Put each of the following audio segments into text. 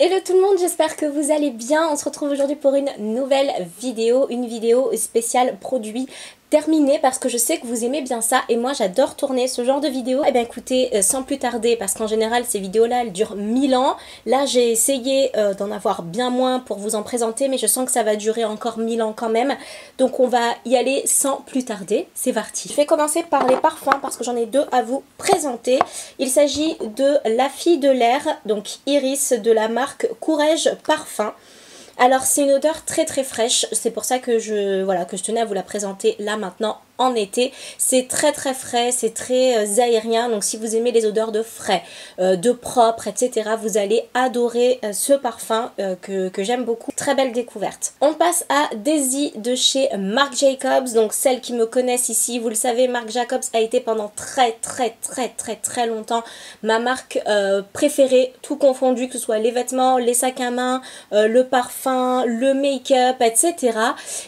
Hello tout le monde, j'espère que vous allez bien. On se retrouve aujourd'hui pour une nouvelle vidéo, une vidéo spéciale produit terminée parce que je sais que vous aimez bien ça et moi j'adore tourner ce genre de vidéos. Eh bien écoutez, sans plus tarder, parce qu'en général ces vidéos là elles durent 1000 ans. Là j'ai essayé d'en avoir bien moins pour vous en présenter, mais je sens que ça va durer encore 1000 ans quand même. Donc on va y aller sans plus tarder, c'est parti. Je vais commencer par les parfums parce que j'en ai deux à vous présenter. Il s'agit de La Fille de l'air, donc Iris de la marque Courrèges Parfum. Alors c'est une odeur très très fraîche, c'est pour ça que je tenais à vous la présenter là maintenant en été. C'est très très frais, c'est très aérien, donc si vous aimez les odeurs de frais, de propre, etc. vous allez adorer ce parfum que j'aime beaucoup. Très belle découverte. On passe à Daisy de chez Marc Jacobs. Donc celles qui me connaissent ici, vous le savez, Marc Jacobs a été pendant très longtemps ma marque préférée, tout confondu, que ce soit les vêtements, les sacs à main, le parfum, le make-up, etc.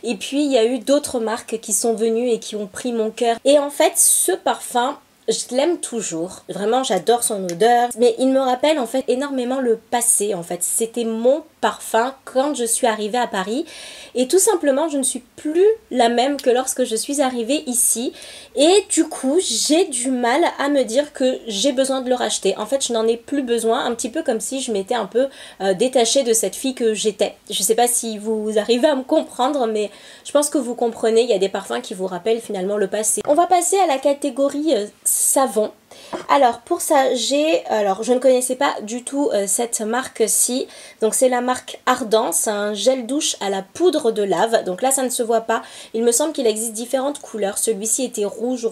Et puis il y a eu d'autres marques qui sont venues et qui ont pris mon cœur. Et en fait, ce parfum, je l'aime toujours, vraiment j'adore son odeur, mais il me rappelle en fait énormément le passé en fait. C'était mon parfum quand je suis arrivée à Paris et tout simplement je ne suis plus la même que lorsque je suis arrivée ici et du coup j'ai du mal à me dire que j'ai besoin de le racheter. En fait je n'en ai plus besoin, un petit peu comme si je m'étais un peu détachée de cette fille que j'étais. Je sais pas si vous arrivez à me comprendre, mais je pense que vous comprenez, il y a des parfums qui vous rappellent finalement le passé. On va passer à la catégorie savon. Alors pour ça je ne connaissais pas du tout cette marque-ci, donc c'est la marque Ardent, c'est un gel douche à la poudre de lave, donc là ça ne se voit pas, il me semble qu'il existe différentes couleurs, celui-ci était rouge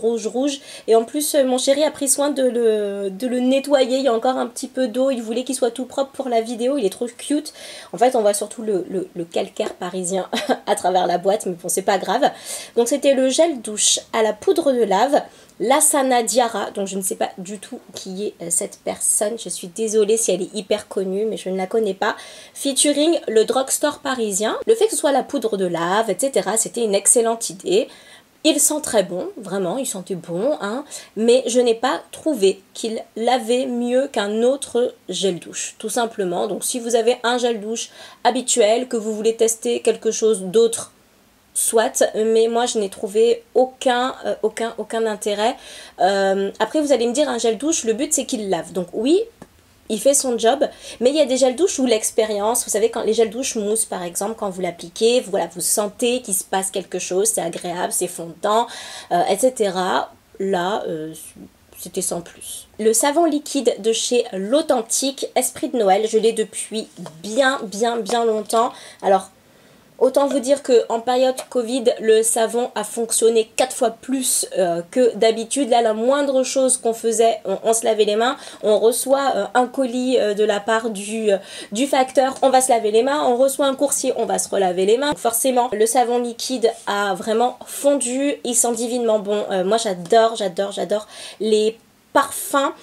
et en plus mon chéri a pris soin de le nettoyer, il y a encore un petit peu d'eau, il voulait qu'il soit tout propre pour la vidéo, il est trop cute. En fait on voit surtout le calcaire parisien à travers la boîte, mais bon c'est pas grave. Donc c'était le gel douche à la poudre de lave, Lassana Diarra, donc je ne sais pas du tout qui est cette personne, je suis désolée si elle est hyper connue, mais je ne la connais pas. Featuring le drugstore parisien. Le fait que ce soit la poudre de lave, etc., c'était une excellente idée. Il sent très bon, vraiment, il sentait bon, hein, mais je n'ai pas trouvé qu'il lavait mieux qu'un autre gel douche, tout simplement. Donc si vous avez un gel douche habituel, que vous voulez tester quelque chose d'autre, soit, mais moi je n'ai trouvé aucun intérêt. Après vous allez me dire, un gel douche, le but c'est qu'il lave, donc oui il fait son job, mais il y a des gels douche où l'expérience, vous savez, quand les gels douche mousse par exemple, quand vous l'appliquez, voilà, vous sentez qu'il se passe quelque chose, c'est agréable, c'est fondant, etc. Là c'était sans plus. Le savon liquide de chez l'Authentique, Esprit de Noël, je l'ai depuis bien longtemps. Alors autant vous dire qu'en période Covid, le savon a fonctionné 4 fois plus que d'habitude. Là, la moindre chose qu'on faisait, on se lavait les mains. On reçoit un colis de la part du facteur, on va se laver les mains. On reçoit un coursier, on va se relaver les mains. Donc forcément, le savon liquide a vraiment fondu. Il sent divinement bon. Moi, j'adore les parfums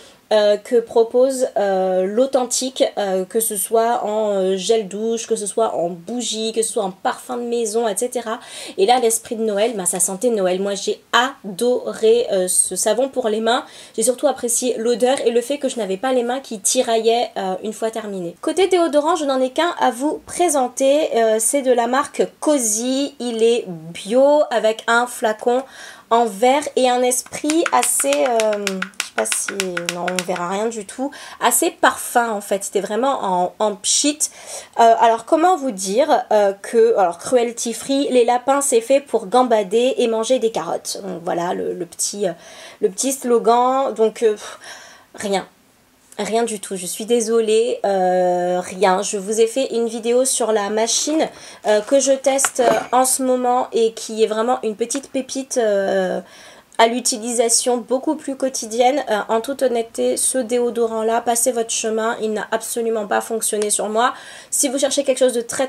que propose l'Authentique, que ce soit en gel douche, que ce soit en bougie, que ce soit en parfum de maison, etc. Et là, l'Esprit de Noël, ça sentait Noël. Moi, j'ai adoré ce savon pour les mains. J'ai surtout apprécié l'odeur et le fait que je n'avais pas les mains qui tiraillaient une fois terminé. Côté déodorant, je n'en ai qu'un à vous présenter. C'est de la marque Cozy. Il est bio avec un flacon en verre et un esprit assez... je sais pas si... non, on verra rien du tout. Assez parfum en fait. C'était vraiment en pchit. Alors comment vous dire que... Alors cruelty free, les lapins c'est fait pour gambader et manger des carottes. Donc voilà le petit slogan. Donc rien. Rien du tout, je suis désolée, rien. Je vous ai fait une vidéo sur la machine que je teste en ce moment et qui est vraiment une petite pépite à l'utilisation beaucoup plus quotidienne. En toute honnêteté, ce déodorant là, passez votre chemin, il n'a absolument pas fonctionné sur moi. Si vous cherchez quelque chose de très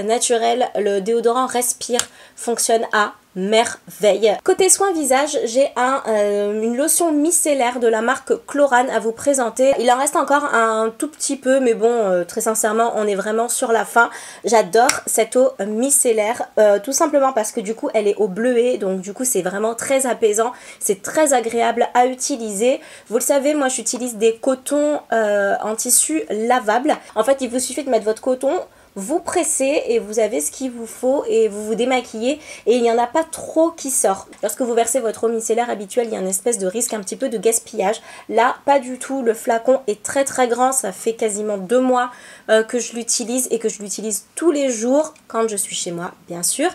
naturel, le déodorant Respire fonctionne à merveille. Côté soins visage, j'ai une lotion micellaire de la marque Chlorane à vous présenter. Il en reste encore un tout petit peu, mais bon, très sincèrement, on est vraiment sur la fin. J'adore cette eau micellaire, tout simplement parce que du coup, elle est au bleuet, donc du coup, c'est vraiment très apaisant. C'est très agréable à utiliser. Vous le savez, moi, j'utilise des cotons en tissu lavable. En fait, il vous suffit de mettre votre coton, vous pressez et vous avez ce qu'il vous faut et vous vous démaquillez et il n'y en a pas trop qui sort. Lorsque vous versez votre eau micellaire habituelle, il y a une espèce de risque un petit peu de gaspillage. Là, pas du tout. Le flacon est très très grand. Ça fait quasiment 2 mois que je l'utilise et que je l'utilise tous les jours quand je suis chez moi, bien sûr.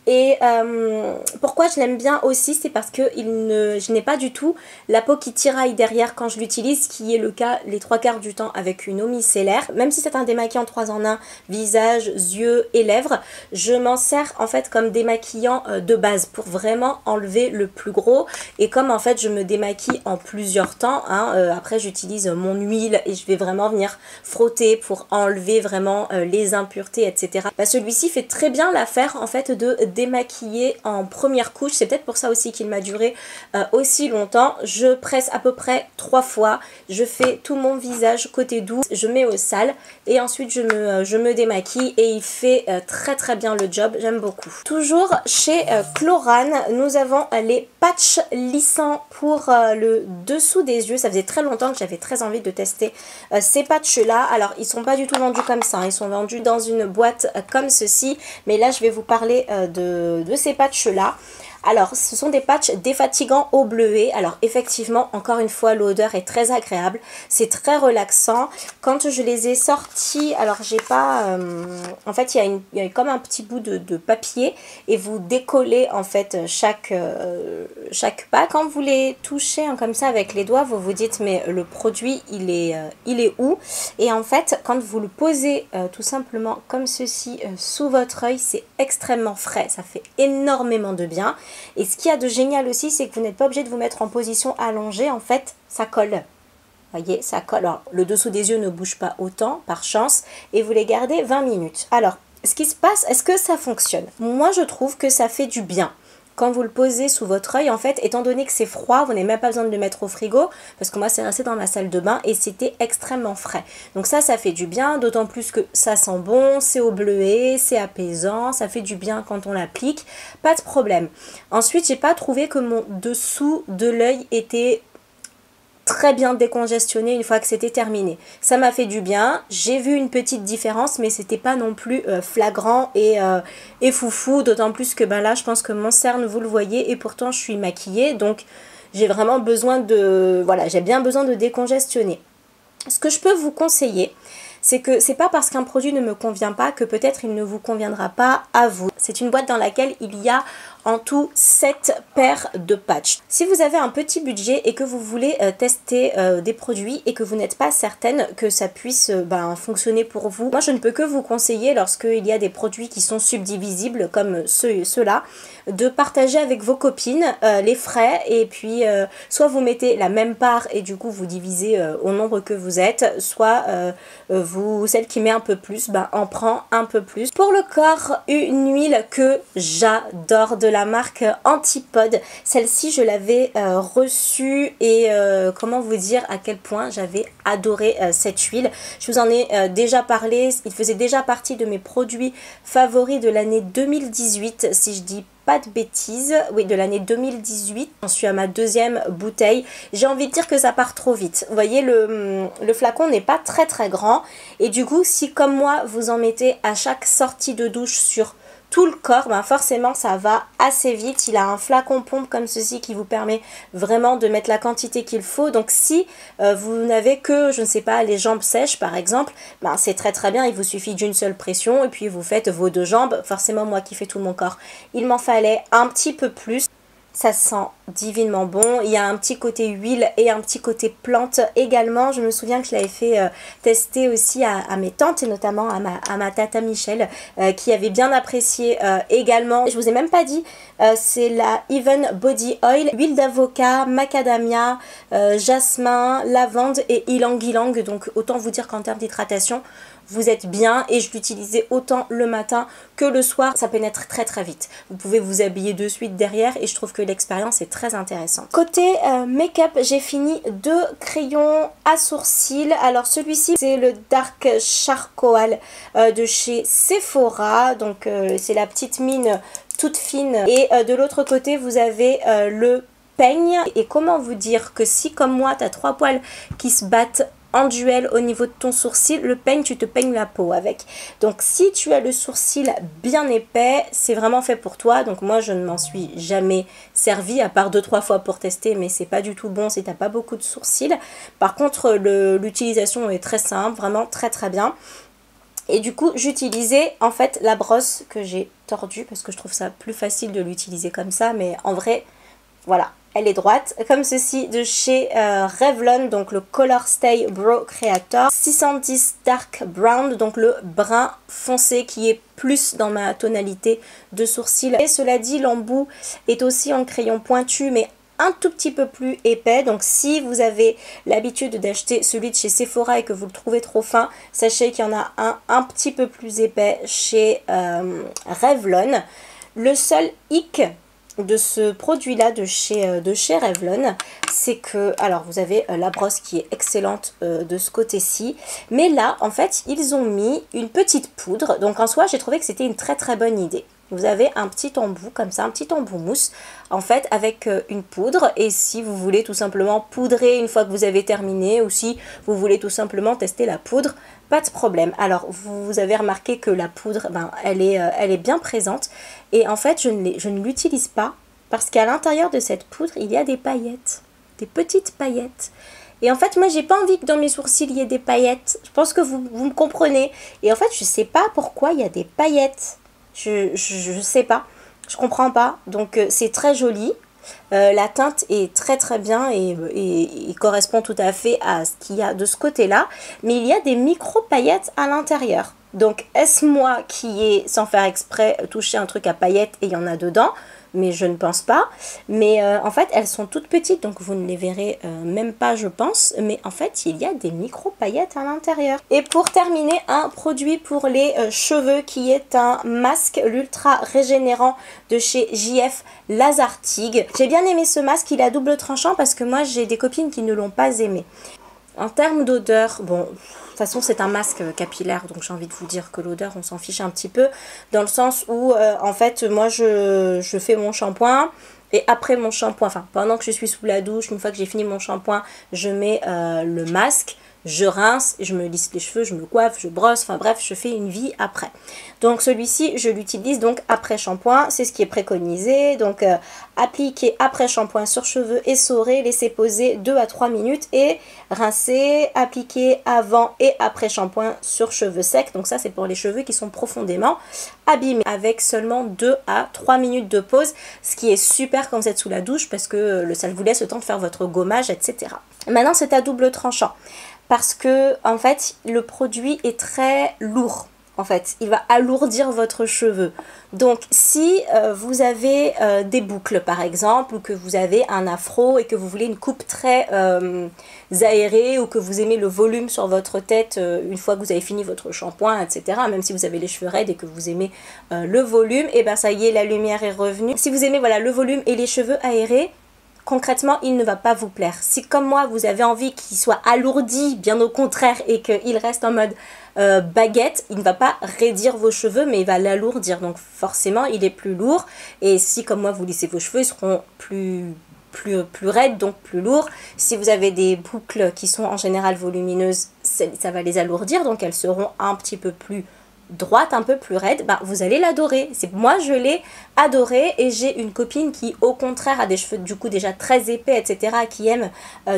Et pourquoi je l'aime bien aussi, c'est parce que je n'ai pas du tout la peau qui tiraille derrière quand je l'utilise, qui est le cas les 3/4 du temps avec une eau micellaire. Même si c'est un démaquillant 3 en 1, visage, yeux et lèvres, je m'en sers en fait comme démaquillant de base pour vraiment enlever le plus gros. Et comme en fait je me démaquille en plusieurs temps, hein, après j'utilise mon huile et je vais vraiment venir frotter pour enlever vraiment les impuretés, etc. Bah, celui-ci fait très bien l'affaire en fait de démaquiller en première couche. C'est peut-être pour ça aussi qu'il m'a duré aussi longtemps. Je presse à peu près 3 fois, je fais tout mon visage côté doux, je mets au sale et ensuite je me démaquille et il fait très très bien le job, j'aime beaucoup. Toujours chez Chlorane, nous avons les patchs lissants pour le dessous des yeux. Ça faisait très longtemps que j'avais très envie de tester ces patchs là. Alors ils sont pas du tout vendus comme ça, hein. Ils sont vendus dans une boîte comme ceci, mais là je vais vous parler de ces patchs là. Alors, ce sont des patchs défatigants au bleuet. Alors, effectivement, encore une fois, l'odeur est très agréable. C'est très relaxant. Quand je les ai sortis, alors j'ai pas... en fait, il y a comme un petit bout de papier et vous décollez en fait chaque pack. Quand vous les touchez hein, comme ça avec les doigts, vous vous dites mais le produit, il est où? Et en fait, quand vous le posez tout simplement comme ceci sous votre œil, c'est extrêmement frais. Ça fait énormément de bien. Et ce qu'il y a de génial aussi, c'est que vous n'êtes pas obligé de vous mettre en position allongée. En fait, ça colle. Vous voyez, ça colle. Alors, le dessous des yeux ne bouge pas autant, par chance. Et vous les gardez 20 minutes. Alors, ce qui se passe, est-ce que ça fonctionne? Moi, je trouve que ça fait du bien. Quand vous le posez sous votre œil, en fait, étant donné que c'est froid, vous n'avez même pas besoin de le mettre au frigo, parce que moi, c'est resté dans ma salle de bain et c'était extrêmement frais. Donc ça fait du bien, d'autant plus que ça sent bon, c'est au bleuet, c'est apaisant, ça fait du bien quand on l'applique, pas de problème. Ensuite, j'ai pas trouvé que mon dessous de l'œil était très bien décongestionné une fois que c'était terminé. Ça m'a fait du bien, j'ai vu une petite différence mais c'était pas non plus flagrant et foufou, d'autant plus que ben là je pense que mon cerne vous le voyez et pourtant je suis maquillée donc j'ai vraiment besoin de, voilà, j'ai bien besoin de décongestionner. Ce que je peux vous conseiller, c'est que c'est pas parce qu'un produit ne me convient pas que peut-être il ne vous conviendra pas à vous. C'est une boîte dans laquelle il y a en tout 7 paires de patchs. Si vous avez un petit budget et que vous voulez tester des produits et que vous n'êtes pas certaine que ça puisse fonctionner pour vous, moi je ne peux que vous conseiller lorsqu'il y a des produits qui sont subdivisibles comme ceux-là, de partager avec vos copines les frais et puis soit vous mettez la même part et du coup vous divisez au nombre que vous êtes, soit celle qui met un peu plus, en prend un peu plus. Pour le corps, une huile que j'adore de la marque Antipode. Celle-ci, je l'avais reçue et comment vous dire à quel point j'avais adoré cette huile. Je vous en ai déjà parlé, il faisait déjà partie de mes produits favoris de l'année 2018, si je dis pas de bêtises, oui de l'année 2018, j'en suis à ma 2e bouteille, j'ai envie de dire que ça part trop vite, vous voyez le flacon n'est pas très très grand et du coup si comme moi vous en mettez à chaque sortie de douche sur tout le corps, forcément ça va assez vite. Il a un flacon pompe comme ceci qui vous permet vraiment de mettre la quantité qu'il faut. Donc si vous n'avez que, je ne sais pas, les jambes sèches par exemple, c'est très très bien. Il vous suffit d'une seule pression et puis vous faites vos 2 jambes. Forcément moi qui fais tout mon corps, il m'en fallait un petit peu plus. Ça sent divinement bon. Il y a un petit côté huile et un petit côté plante également. Je me souviens que je l'avais fait tester aussi à mes tantes et notamment à ma tata Michel qui avait bien apprécié également. Je vous ai même pas dit, c'est la Even Body Oil, huile d'avocat, macadamia, jasmin, lavande et ylang ylang. Donc autant vous dire qu'en termes d'hydratation, vous êtes bien et je l'utilisais autant le matin que le soir. Ça pénètre très très vite. Vous pouvez vous habiller de suite derrière et je trouve que l'expérience est très intéressante. Côté make-up, j'ai fini 2 crayons à sourcils. Alors celui-ci c'est le Dark Charcoal de chez Sephora. Donc c'est la petite mine toute fine. Et de l'autre côté vous avez le peigne. Et comment vous dire que si comme moi tu as 3 poils qui se battent en duel au niveau de ton sourcil, le peigne, tu te peignes la peau avec. Donc si tu as le sourcil bien épais, c'est vraiment fait pour toi. Donc moi je ne m'en suis jamais servi, à part 2-3 fois pour tester, mais c'est pas du tout bon si t'as pas beaucoup de sourcils. Par contre l'utilisation est très simple, vraiment très très bien. Et du coup j'utilisais en fait la brosse que j'ai tordue parce que je trouve ça plus facile de l'utiliser comme ça, mais en vrai voilà, elle est droite, comme ceci de chez Revlon, donc le Color Stay Brow Creator 610 Dark Brown, donc le brun foncé qui est plus dans ma tonalité de sourcil. Et cela dit, l'embout est aussi en crayon pointu mais un tout petit peu plus épais. Donc si vous avez l'habitude d'acheter celui de chez Sephora et que vous le trouvez trop fin, sachez qu'il y en a un petit peu plus épais chez Revlon. Le seul hic de ce produit là de chez Revlon, c'est que, alors vous avez la brosse qui est excellente de ce côté-ci, mais là en fait ils ont mis une petite poudre, donc en soi j'ai trouvé que c'était une très très bonne idée. Vous avez un petit embout comme ça, un petit embout mousse en fait avec une poudre, et si vous voulez tout simplement poudrer une fois que vous avez terminé, ou si vous voulez tout simplement tester la poudre, pas de problème. Alors vous avez remarqué que la poudre, ben, elle est bien présente, et en fait je ne l'utilise pas parce qu'à l'intérieur de cette poudre il y a des paillettes, des petites paillettes. Et en fait moi j'ai pas envie que dans mes sourcils il y ait des paillettes. Je pense que vous me comprenez. Et en fait je sais pas pourquoi il y a des paillettes. Je sais pas, je comprends pas. Donc c'est très joli. La teinte est très très bien et correspond tout à fait à ce qu'il y a de ce côté-là. Mais il y a des micro paillettes à l'intérieur. Donc est-ce moi qui ai, sans faire exprès, touché un truc à paillettes et il y en a dedans? Mais je ne pense pas. Mais en fait elles sont toutes petites, donc vous ne les verrez même pas je pense. Mais en fait il y a des micro paillettes à l'intérieur. Et pour terminer, un produit pour les cheveux qui est un masque, l'ultra régénérant de chez JF Lazartigue. J'ai bien aimé ce masque, il est à double tranchant parce que moi j'ai des copines qui ne l'ont pas aimé. En termes d'odeur, bon, de toute façon c'est un masque capillaire, donc j'ai envie de vous dire que l'odeur on s'en fiche un petit peu, dans le sens où en fait moi je fais mon shampoing et après mon shampoing, enfin pendant que je suis sous la douche, une fois que j'ai fini mon shampoing, je mets le masque, je rince, je me lisse les cheveux, je me coiffe, je brosse, enfin bref, je fais une vie après. Donc celui-ci, je l'utilise donc après shampoing, c'est ce qui est préconisé. Donc appliquer après shampoing sur cheveux essorés, laisser poser 2 à 3 minutes et rincer, appliquer avant et après shampoing sur cheveux secs. Donc ça c'est pour les cheveux qui sont profondément abîmés, avec seulement 2 à 3 minutes de pause, ce qui est super quand vous êtes sous la douche parce que ça vous laisse le temps de faire votre gommage, etc. Maintenant c'est à double tranchant, parce que en fait le produit est très lourd. En fait, il va alourdir votre cheveu. Donc si vous avez des boucles par exemple, ou que vous avez un afro et que vous voulez une coupe très aérée, ou que vous aimez le volume sur votre tête une fois que vous avez fini votre shampoing, etc. Même si vous avez les cheveux raides et que vous aimez le volume, et ben ça y est, la lumière est revenue. Si vous aimez voilà, le volume et les cheveux aérés, concrètement il ne va pas vous plaire. Si comme moi vous avez envie qu'il soit alourdi, bien au contraire, et qu'il reste en mode baguette, il ne va pas raidir vos cheveux mais il va l'alourdir, donc forcément il est plus lourd. Et si comme moi vous lissez vos cheveux, ils seront plus raides, donc plus lourds. Si vous avez des boucles qui sont en général volumineuses, ça va les alourdir, donc elles seront un petit peu plus droite, un peu plus raide, bah, vous allez l'adorer. Moi je l'ai adoré, et j'ai une copine qui au contraire a des cheveux du coup déjà très épais, etc., qui aime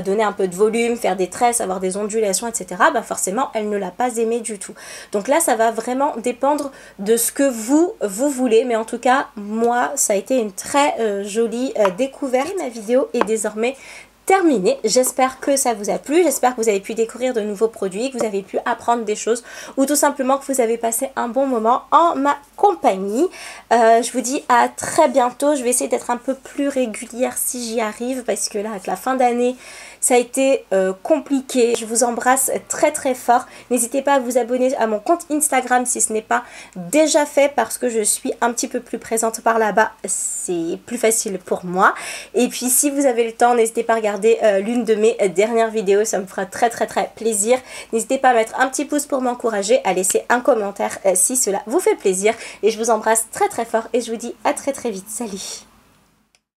donner un peu de volume, faire des tresses, avoir des ondulations, etc., bah forcément elle ne l'a pas aimé du tout. Donc là ça va vraiment dépendre de ce que vous voulez, mais en tout cas moi ça a été une très jolie découverte. Et ma vidéo est désormais terminé. J'espère que ça vous a plu, j'espère que vous avez pu découvrir de nouveaux produits, que vous avez pu apprendre des choses, ou tout simplement que vous avez passé un bon moment en ma compagnie. Je vous dis à très bientôt. Je vais essayer d'être un peu plus régulière si j'y arrive, parce que là avec la fin d'année Ça a été compliqué. Je vous embrasse très très fort. N'hésitez pas à vous abonner à mon compte Instagram si ce n'est pas déjà fait parce que je suis un petit peu plus présente par là-bas. C'est plus facile pour moi. Et puis si vous avez le temps, n'hésitez pas à regarder l'une de mes dernières vidéos. Ça me fera très très très plaisir. N'hésitez pas à mettre un petit pouce pour m'encourager, à laisser un commentaire si cela vous fait plaisir. Et je vous embrasse très très fort et je vous dis à très très vite. Salut!